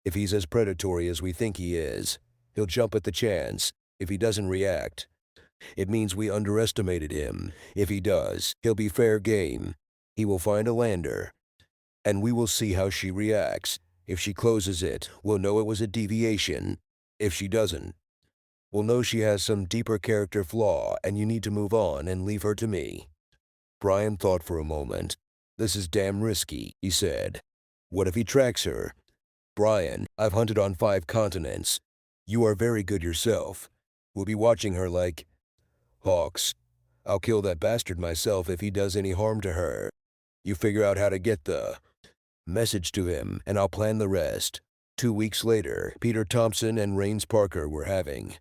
If he's as predatory as we think he is, he'll jump at the chance. If he doesn't react, it means we underestimated him. If he does, he'll be fair game. He will find a lander, and we will see how she reacts. If she closes it, we'll know it was a deviation. If she doesn't, we'll know she has some deeper character flaw, and you need to move on and leave her to me." Brian thought for a moment. "This is damn risky," he said. "What if he tracks her?" "Brian, I've hunted on 5 continents. You are very good yourself. We'll be watching her like hawks. I'll kill that bastard myself if he does any harm to her. You figure out how to get the message to him, and I'll plan the rest." 2 weeks later, Peter Thompson and Rains Parker were having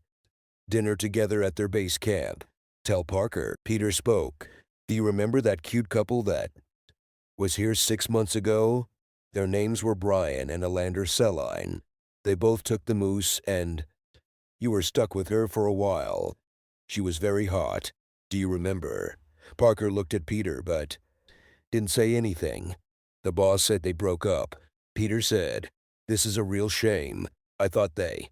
dinner together at their base camp. "Tell Parker," Peter spoke. "Do you remember that cute couple that was here 6 months ago? Their names were Brian and Elander Celine. They both took the moose, and you were stuck with her for a while. She was very hot. Do you remember?" Parker looked at Peter, but didn't say anything. "The boss said they broke up." Peter said, "This is a real shame. I thought they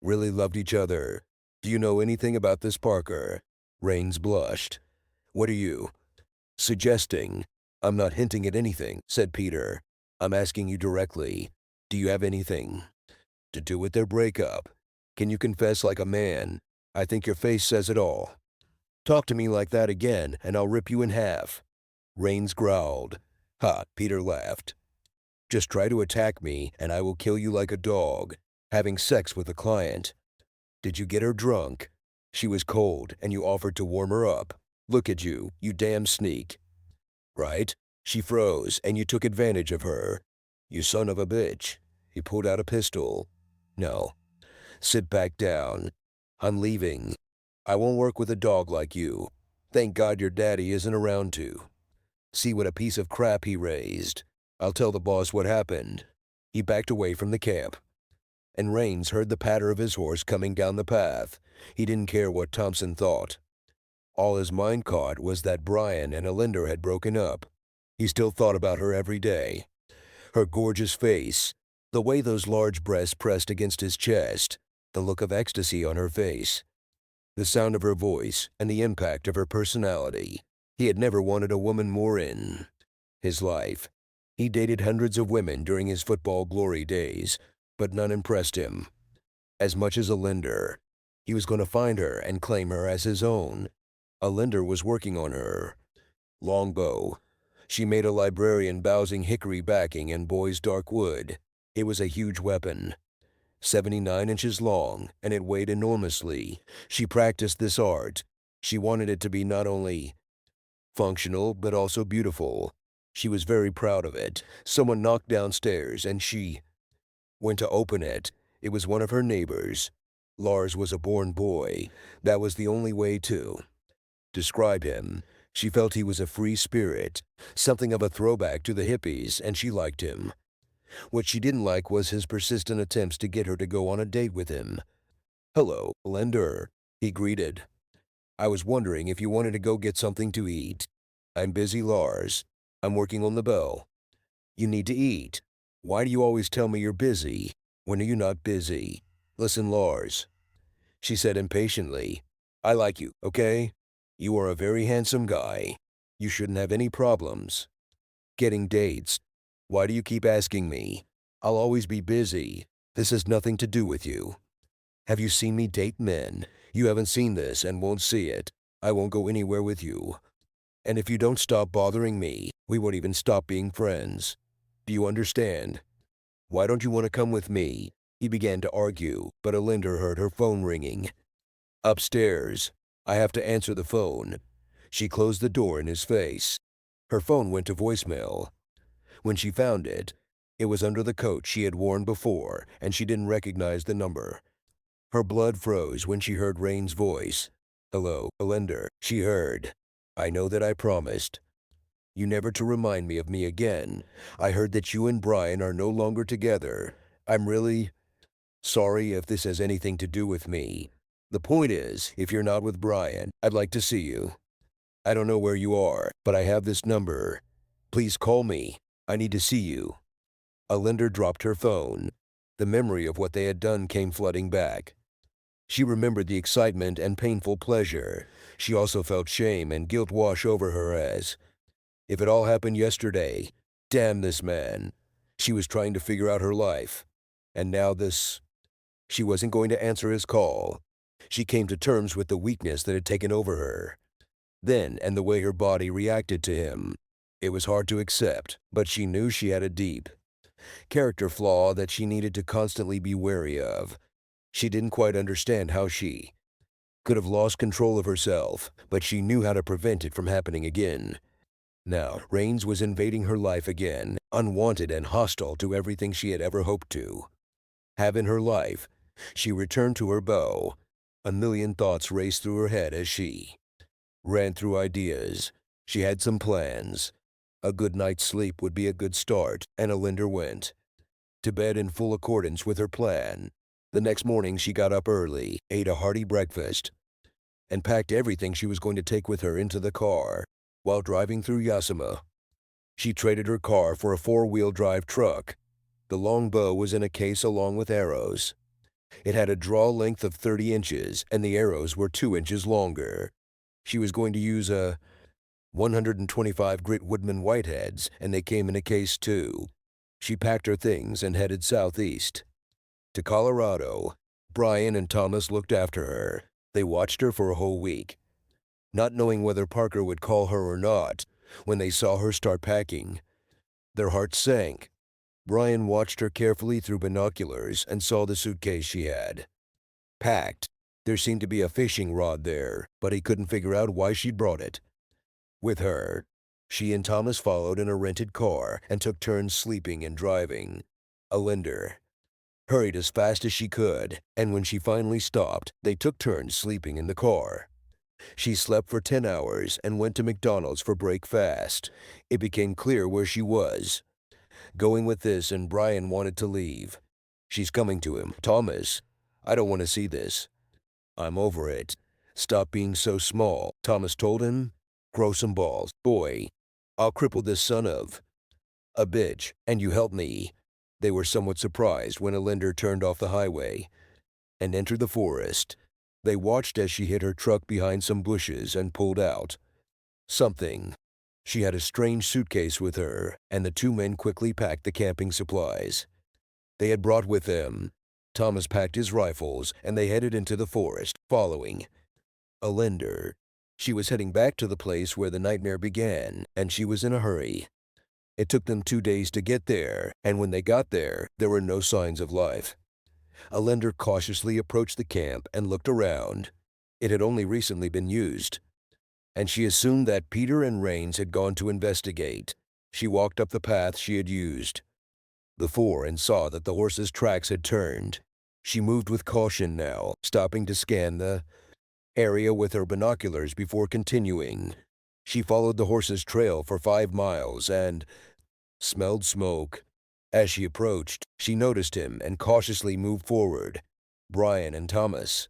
really loved each other. Do you know anything about this, Parker?" Rains blushed. "What are you suggesting?" "I'm not hinting at anything," said Peter. "I'm asking you directly. Do you have anything to do with their breakup? Can you confess like a man? I think your face says it all." "Talk to me like that again, and I'll rip you in half." Rains growled. "Ha," Peter laughed. "Just try to attack me, and I will kill you like a dog. Having sex with a client. Did you get her drunk? She was cold, and you offered to warm her up. Look at you, you damn sneak. Right? She froze, and you took advantage of her. You son of a bitch." He pulled out a pistol. "No. Sit back down. I'm leaving. I won't work with a dog like you. Thank God your daddy isn't around to see what a piece of crap he raised. I'll tell the boss what happened." He backed away from the camp, and Rains heard the patter of his horse coming down the path. He didn't care what Thompson thought. All his mind caught was that Brian and Alinder had broken up. He still thought about her every day. Her gorgeous face, the way those large breasts pressed against his chest, the look of ecstasy on her face, the sound of her voice, and the impact of her personality. He had never wanted a woman more in his life. He dated hundreds of women during his football glory days, but none impressed him as much as Alinder. He was going to find her and claim her as his own. Alinder was working on her longbow. She made a librarian bowsing hickory backing and boy's dark wood. It was a huge weapon, 79 inches long, and it weighed enormously. She practiced this art. She wanted it to be not only functional, but also beautiful. She was very proud of it. Someone knocked downstairs, and she went to open it. It was one of her neighbors. Lars was a born boy. That was the only way to describe him. She felt he was a free spirit, something of a throwback to the hippies, and she liked him. What she didn't like was his persistent attempts to get her to go on a date with him. "Hello, Lender," he greeted. "I was wondering if you wanted to go get something to eat." "I'm busy, Lars. I'm working on the bow." "You need to eat. Why do you always tell me you're busy? When are you not busy?" "Listen, Lars," she said impatiently. "I like you, okay? You are a very handsome guy. You shouldn't have any problems getting dates. Why do you keep asking me? I'll always be busy. This has nothing to do with you. Have you seen me date men? You haven't seen this and won't see it. I won't go anywhere with you. And if you don't stop bothering me, we won't even stop being friends. Do you understand? Why don't you want to come with me?" He began to argue, but Alinder heard her phone ringing. "Upstairs. I have to answer the phone." She closed the door in his face. Her phone went to voicemail. When she found it, it was under the coat she had worn before, and she didn't recognize the number. Her blood froze when she heard Rain's voice. "Hello, Alinder," she heard. "I know that I promised you never to remind me of me again. I heard that you and Brian are no longer together. I'm really sorry if this has anything to do with me. The point is, if you're not with Brian, I'd like to see you. I don't know where you are, but I have this number. Please call me. I need to see you." Alinder dropped her phone. The memory of what they had done came flooding back. She remembered the excitement and painful pleasure. She also felt shame and guilt wash over her as if it all happened yesterday. Damn this man. She was trying to figure out her life. And now this. She wasn't going to answer his call. She came to terms with the weakness that had taken over her. Then, and the way her body reacted to him. It was hard to accept, but she knew she had a deep character flaw that she needed to constantly be wary of. She didn't quite understand how she could have lost control of herself, but she knew how to prevent it from happening again. Now, Rains was invading her life again, unwanted and hostile to everything she had ever hoped to have in her life. She returned to her bow. A million thoughts raced through her head as she ran through ideas. She had some plans. A good night's sleep would be a good start, and Alinder went to bed in full accordance with her plan. The next morning she got up early, ate a hearty breakfast, and packed everything she was going to take with her into the car. While driving through Yasuma, she traded her car for a four-wheel drive truck. The long bow was in a case along with arrows. It had a draw length of 30 inches, and the arrows were 2 inches longer. She was going to use a 125 grit Woodman Whiteheads, and they came in a case too. She packed her things and headed southeast to Colorado. Brian and Thomas looked after her. They watched her for a whole week, not knowing whether Parker would call her or not. When they saw her start packing, their hearts sank. Brian watched her carefully through binoculars and saw the suitcase she had packed. There seemed to be a fishing rod there, but he couldn't figure out why she'd brought it with her. She and Thomas followed in a rented car and took turns sleeping and driving. Alinder hurried as fast as she could, and when she finally stopped, they took turns sleeping in the car. She slept for 10 hours and went to McDonald's for breakfast. It became clear where she was going with this, and Brian wanted to leave. She's coming to him. Thomas, I don't want to see this. I'm over it. Stop being so small, Thomas told him. Grow some balls, boy. I'll cripple this son of a bitch, and you help me. They were somewhat surprised when Alinder turned off the highway and entered the forest. They watched as she hid her truck behind some bushes and pulled out something. She had a strange suitcase with her, and the two men quickly packed the camping supplies they had brought with them. Thomas packed his rifles, and they headed into the forest, following Alinder. She was heading back to the place where the nightmare began, and she was in a hurry. It took them 2 days to get there, and when they got there were no signs of life. Alinder cautiously approached the camp and looked around. It had only recently been used, and she assumed that Peter and Rains had gone to investigate. She walked up the path she had used before and saw that the horse's tracks had turned. She moved with caution now, stopping to scan the area with her binoculars before continuing. She followed the horse's trail for 5 miles and smelled smoke. As she approached, she noticed him and cautiously moved forward. Brian and Thomas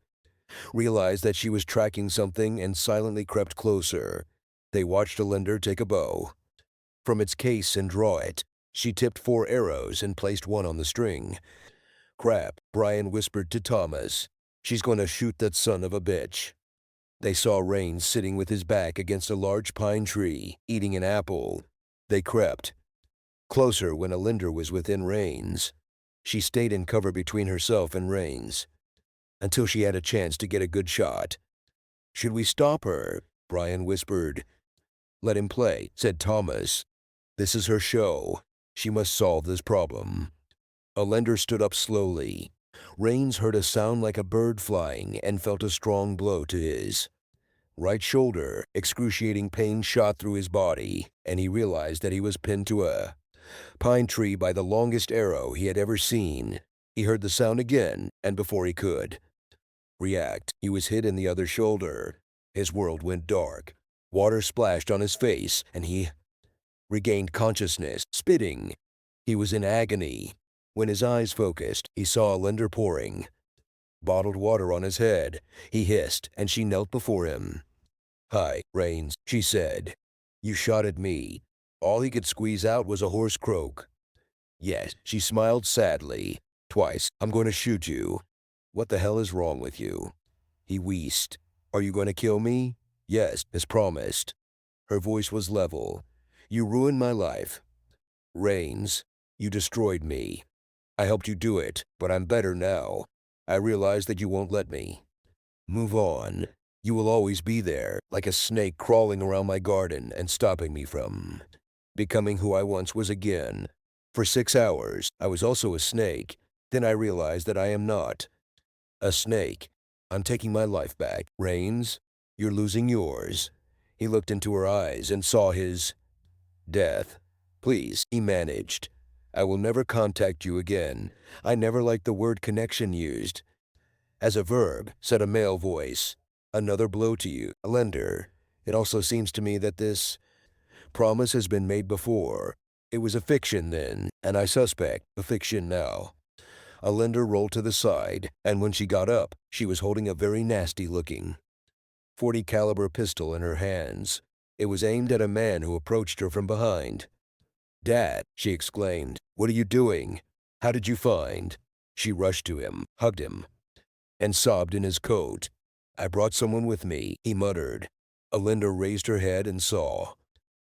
realized that she was tracking something and silently crept closer. They watched Alinder take a bow from its case and draw it. She tipped 4 arrows and placed one on the string. Crap, Brian whispered to Thomas. She's going to shoot that son of a bitch. They saw Rains sitting with his back against a large pine tree, eating an apple. They crept closer when Alinder was within Rains. She stayed in cover between herself and Rains until she had a chance to get a good shot. Should we stop her? Brian whispered. Let him play, said Thomas. This is her show. She must solve this problem. Alinder stood up slowly. Rains heard a sound like a bird flying and felt a strong blow to his right shoulder. Excruciating pain shot through his body, and he realized that he was pinned to a pine tree by the longest arrow he had ever seen. He heard the sound again, and before he could react, he was hit in the other shoulder. His world went dark. Water splashed on his face, and he regained consciousness, spitting. He was in agony. When his eyes focused, he saw Alinder pouring bottled water on his head. He hissed, and she knelt before him. Hi, Rains, she said. You shot at me. All he could squeeze out was a hoarse croak. Yes, she smiled sadly. Twice. I'm going to shoot you. What the hell is wrong with you? He wheezed. Are you going to kill me? Yes, as promised. Her voice was level. You ruined my life. Rains, you destroyed me. I helped you do it, but I'm better now. I realize that you won't let me move on. You will always be there, like a snake crawling around my garden and stopping me from becoming who I once was again. For 6 hours, I was also a snake. Then I realized that I am not a snake. I'm taking my life back. Rains, you're losing yours. He looked into her eyes and saw his death. Please, he managed. I will never contact you again. I never liked the word connection used as a verb, said a male voice. Another blow to you, a lender. It also seems to me that this promise has been made before. It was a fiction then, and I suspect a fiction now. A lender rolled to the side, and when she got up, she was holding a very nasty-looking .40 caliber pistol in her hands. It was aimed at a man who approached her from behind. "Dad," she exclaimed, "what are you doing? How did you find?" She rushed to him, hugged him, and sobbed in his coat. "I brought someone with me," he muttered. Alinda raised her head and saw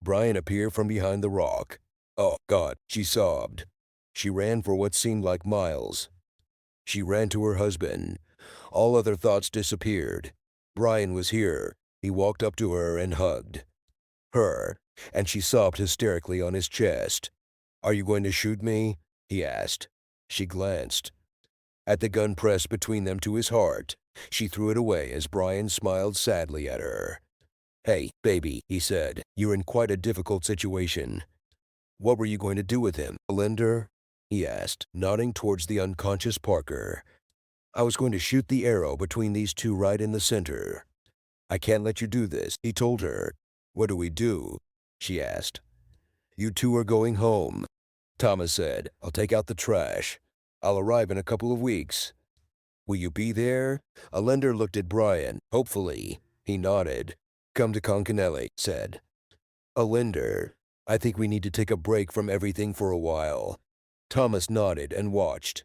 Brian appear from behind the rock. "Oh, God," she sobbed. She ran for what seemed like miles. She ran to her husband. All other thoughts disappeared. Brian was here. He walked up to her and hugged her, and she sobbed hysterically on his chest. "Are you going to shoot me?" he asked. She glanced at the gun pressed between them to his heart. She threw it away as Brian smiled sadly at her. "Hey, baby," he said, "you're in quite a difficult situation. What were you going to do with him, Linder?" he asked, nodding towards the unconscious Parker. "I was going to shoot the arrow between these two right in the center." "I can't let you do this," he told her. "What do we do?" she asked. "You two are going home," Thomas said. "I'll take out the trash. I'll arrive in a couple of weeks." "Will you be there?" Alender looked at Brian, hopefully. He nodded. "Come to Concanelli," said Alender. "I think we need to take a break from everything for a while." Thomas nodded and watched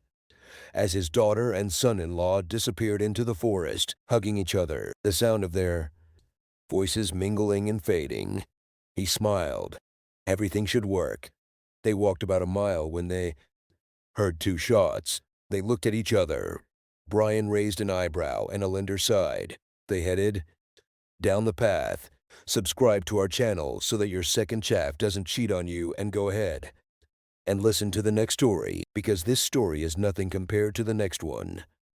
as his daughter and son-in-law disappeared into the forest, hugging each other, the sound of their voices mingling and fading. He smiled. Everything should work. They walked about a mile when they heard two shots. They looked at each other. Brian raised an eyebrow and Alinder sighed. They headed down the path. Subscribe to our channel so that your second chaff doesn't cheat on you, and go ahead and listen to the next story, because this story is nothing compared to the next one.